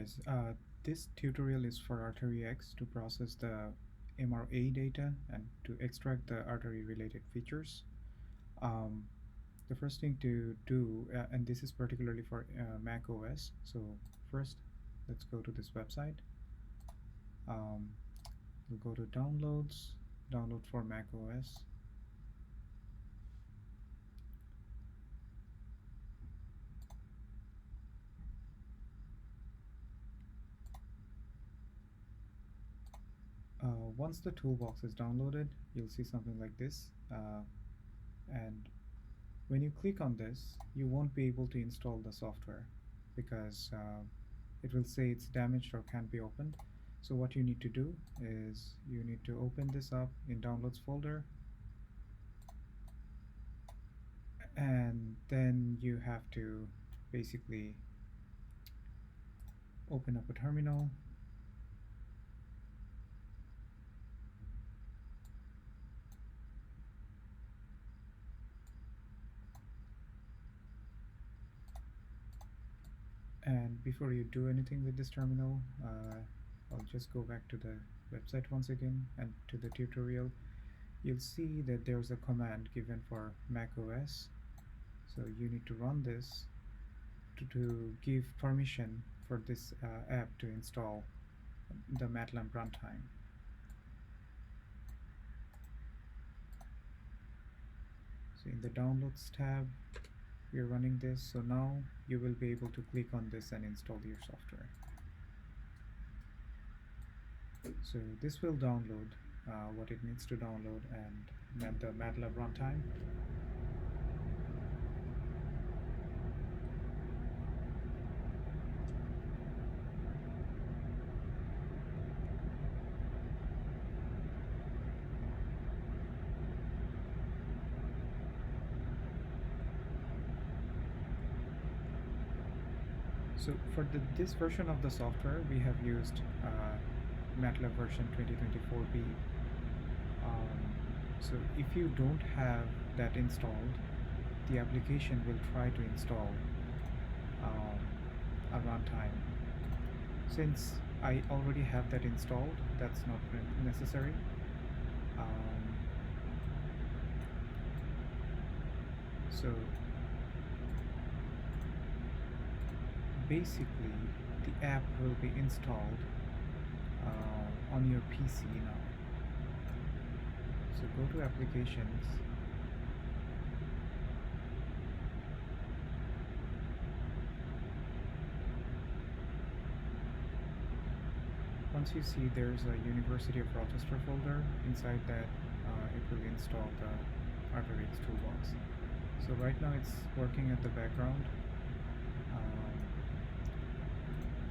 Yes, this tutorial is for ArteryX to process the MRA data and to extract the artery related features. Um, the first thing to do, and this is particularly for macOS, so first let's go to this website. We'll go to downloads, download for macOS. Once the toolbox is downloaded, you'll see something like this. And when you click on this, you won't be able to install the software because it will say it's damaged or can't be opened. So what you need to do is you need to open this up in downloads folder, and then you have to basically open up a terminal. And before you do anything with this terminal, I'll just go back to the website once again and to the tutorial. You'll see that there's a command given for macOS. So you need to run this to give permission for this app to install the MATLAB runtime. So in the downloads tab, we're running this, so now you will be able to click on this and install your software. So this will download what it needs to download and the MATLAB runtime. So for this version of the software, we have used MATLAB version 2024b. So if you don't have that installed, the application will try to install a runtime. Since I already have that installed, that's not necessary. So basically the app will be installed on your PC now. So go to applications, once you see there's a University of Rochester folder, inside that it will install the ArteryX toolbox. So right now it's working at the background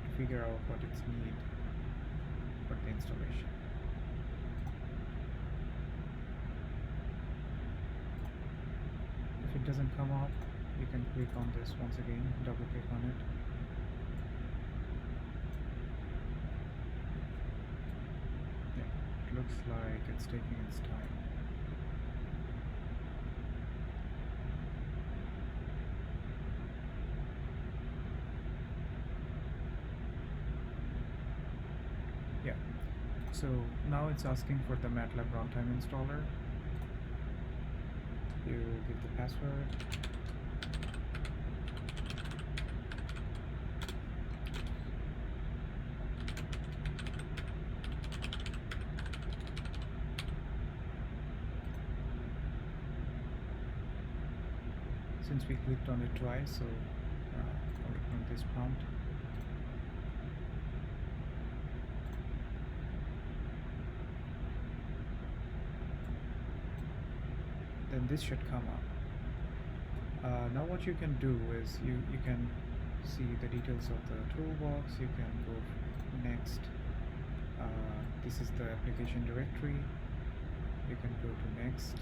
to figure out what its need for the installation. If it doesn't come up, you can click on this once again, double click on it. Yeah, it looks like it's taking its time. Yeah, so now it's asking for the MATLAB runtime installer. You give the password. Since we clicked on it twice, so I'll open this prompt. Then this should come up. Now what you can do is you can see the details of the toolbox. You can go next. This is the application directory. You can go to next,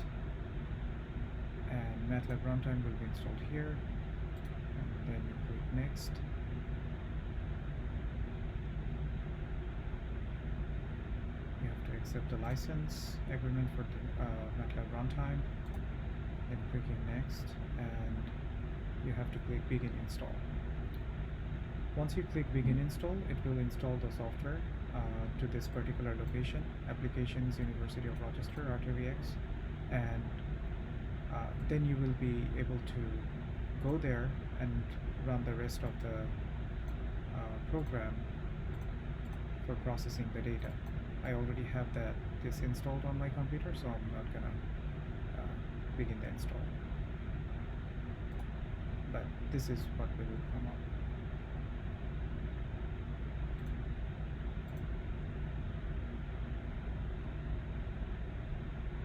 and MATLAB runtime will be installed here, and then you click next. You have to accept the license agreement for the MATLAB runtime, then clicking next, and you have to click begin install. Once you click begin install, it will install the software to this particular location. Applications University of Rochester, ArteryX, and then you will be able to go there and run the rest of the program for processing the data. I already have this installed on my computer, so I'm not gonna begin the install. But this is what will come up.